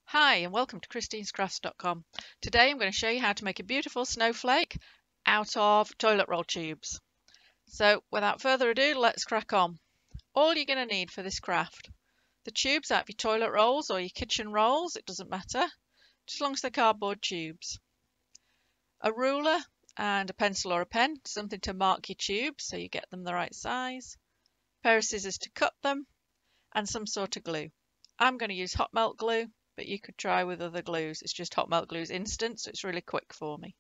Hi and welcome to christinescrafts.com. Today I'm going to show you how to make a beautiful snowflake out of toilet roll tubes. So without further ado, let's crack on. All you're going to need for this craft, the tubes out of your toilet rolls or your kitchen rolls, it doesn't matter, just as long as they're cardboard tubes. A ruler and a pencil or a pen, something to mark your tubes so you get them the right size. A pair of scissors to cut them and some sort of glue. I'm going to use hot melt glue, but you could try with other glues. It's just hot melt glue's instant, so it's really quick for me.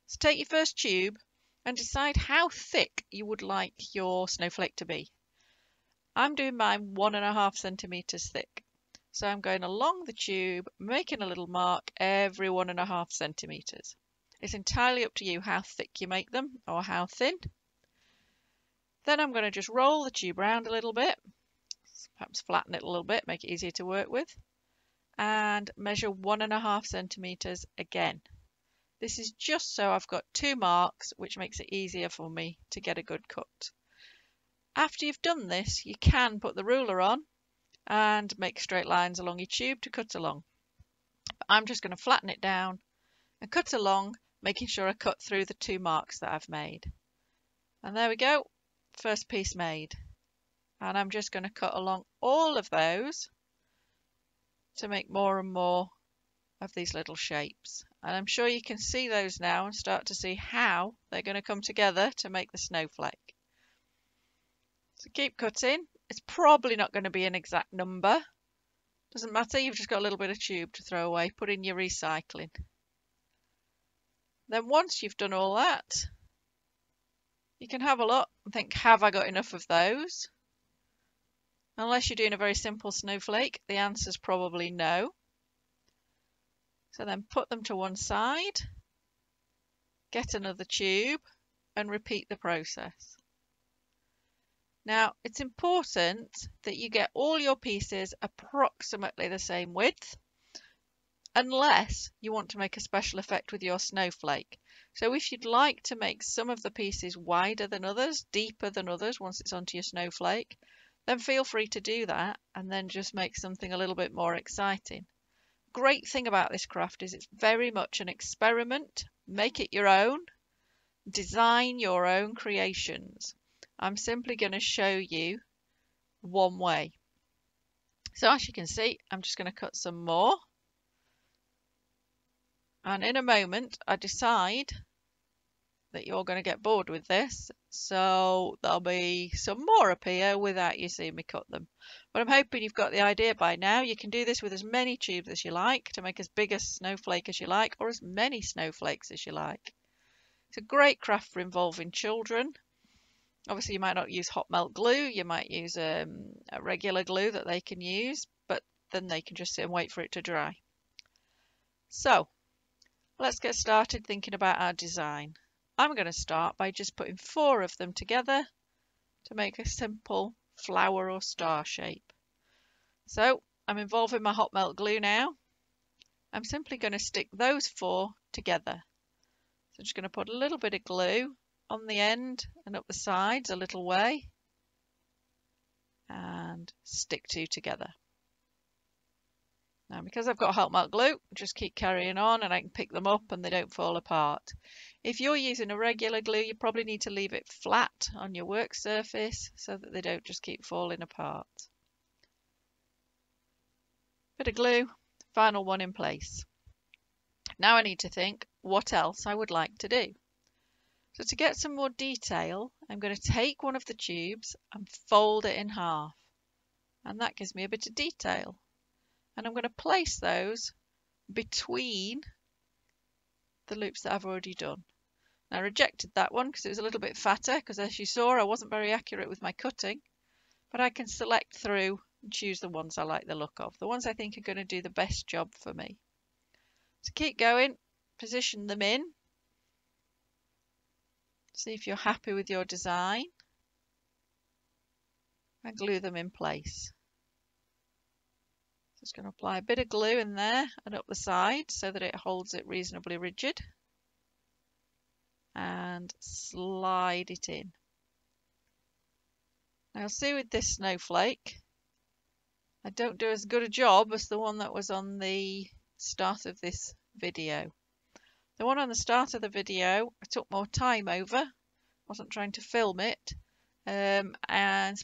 So take your first tube and decide how thick you would like your snowflake to be. I'm doing mine 1.5 centimeters thick. So I'm going along the tube, making a little mark every 1.5 centimeters. It's entirely up to you how thick you make them or how thin. Then I'm going to just roll the tube around a little bit, perhaps flatten it a little bit, make it easier to work with, and measure 1.5 centimeters again. This is just so I've got 2 marks, which makes it easier for me to get a good cut. After you've done this, you can put the ruler on and make straight lines along your tube to cut along. But I'm just going to flatten it down and cut along, making sure I cut through the 2 marks that I've made. And there we go, first piece made. And I'm just going to cut along all of those to make more and more of these little shapes. And I'm sure you can see those now and start to see how they're going to come together to make the snowflake. So keep cutting. It's probably not going to be an exact number. Doesn't matter, you've just got a little bit of tube to throw away. Put in your recycling. Then once you've done all that, you can have a look and think, have I got enough of those? Unless you're doing a very simple snowflake, the answer is probably no. So then put them to one side, get another tube and repeat the process. Now it's important that you get all your pieces approximately the same width, unless you want to make a special effect with your snowflake. So if you'd like to make some of the pieces wider than others, deeper than others once it's onto your snowflake, then feel free to do that and then just make something a little bit more exciting. Great thing about this craft is it's very much an experiment. Make it your own, design your own creations. I'm simply going to show you one way. So as you can see, I'm just going to cut some more. And in a moment, I decide that you're going to get bored with this, so there'll be some more up here without you seeing me cut them. But I'm hoping you've got the idea by now. You can do this with as many tubes as you like to make as big a snowflake as you like, or as many snowflakes as you like. It's a great craft for involving children. Obviously you might not use hot melt glue, you might use a regular glue that they can use, but then they can just sit and wait for it to dry. So let's get started thinking about our design. I'm going to start by just putting 4 of them together to make a simple flower or star shape. So I'm involving my hot melt glue now. I'm simply going to stick those 4 together. So I'm just going to put a little bit of glue on the end and up the sides a little way and stick 2 together. Now because I've got hot melt glue, just keep carrying on and I can pick them up and they don't fall apart. If you're using a regular glue, you probably need to leave it flat on your work surface so that they don't just keep falling apart. Bit of glue, final one in place. Now I need to think what else I would like to do. So to get some more detail, I'm going to take one of the tubes and fold it in half. And that gives me a bit of detail. And I'm going to place those between the loops that I've already done. Now I rejected that one because it was a little bit fatter, because as you saw I wasn't very accurate with my cutting, but I can select through and choose the ones I like the look of, the ones I think are going to do the best job for me. So keep going, position them in, see if you're happy with your design, and glue them in place. Just going to apply a bit of glue in there and up the side so that it holds it reasonably rigid, and slide it in. Now see with this snowflake, I don't do as good a job as the one that was on the start of this video. The one on the start of the video, I took more time over, wasn't trying to film it, and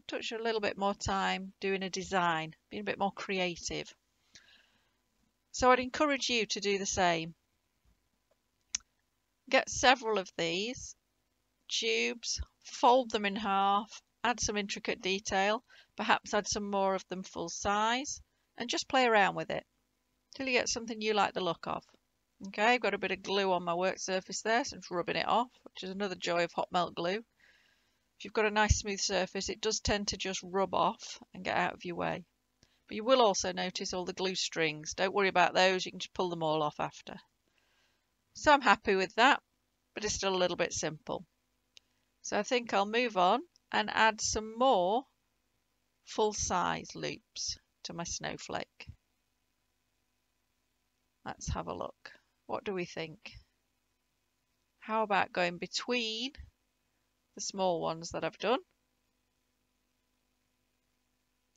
took a little bit more time doing a design, being a bit more creative. So I'd encourage you to do the same. Get several of these tubes, fold them in half, add some intricate detail, perhaps add some more of them full size, and just play around with it till you get something you like the look of. Okay, I've got a bit of glue on my work surface there, so I'm just rubbing it off, which is another joy of hot melt glue. If you've got a nice smooth surface, it does tend to just rub off and get out of your way. But you will also notice all the glue strings. Don't worry about those, you can just pull them all off after. So I'm happy with that, but it's still a little bit simple. So I think I'll move on and add some more full-size loops to my snowflake. Let's have a look. What do we think? How about going between the small ones that I've done?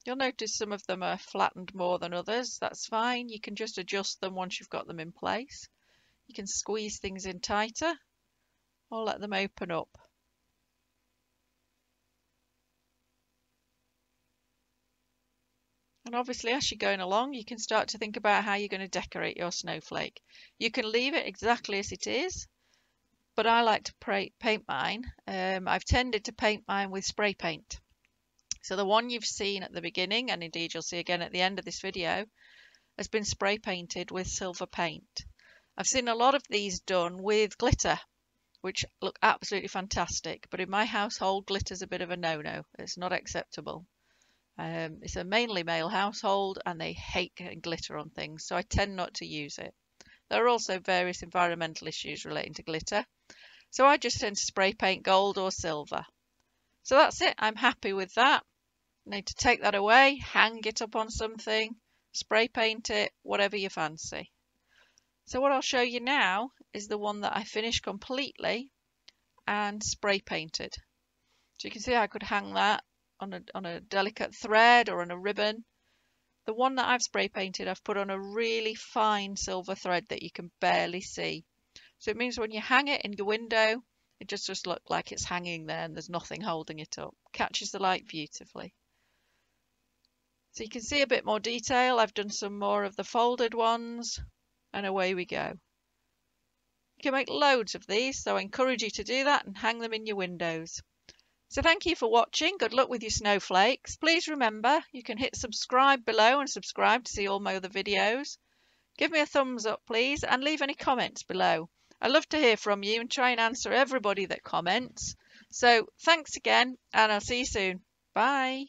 You'll notice some of them are flattened more than others. That's fine. You can just adjust them once you've got them in place. You can squeeze things in tighter or let them open up. And obviously, as you're going along, you can start to think about how you're going to decorate your snowflake. You can leave it exactly as it is, but I like to paint mine. I've tended to paint mine with spray paint. So the one you've seen at the beginning, and indeed you'll see again at the end of this video, has been spray painted with silver paint. I've seen a lot of these done with glitter, which look absolutely fantastic, but in my household, glitter's a bit of a no-no. It's not acceptable. It's a mainly male household and they hate getting glitter on things, so I tend not to use it. There are also various environmental issues relating to glitter, so I just tend to spray paint gold or silver. So that's it, I'm happy with that. I need to take that away, hang it up on something, spray paint it, whatever you fancy. So what I'll show you now is the one that I finished completely and spray painted. So you can see I could hang that on a delicate thread or on a ribbon. The one that I've spray painted, I've put on a really fine silver thread that you can barely see. So it means when you hang it in your window, it just looks like it's hanging there and there's nothing holding it up. Catches the light beautifully. So you can see a bit more detail. I've done some more of the folded ones and away we go. You can make loads of these, so I encourage you to do that and hang them in your windows. So thank you for watching. Good luck with your snowflakes. Please remember you can hit subscribe below and subscribe to see all my other videos. Give me a thumbs up please and leave any comments below. I love to hear from you and try and answer everybody that comments. So thanks again and I'll see you soon. Bye.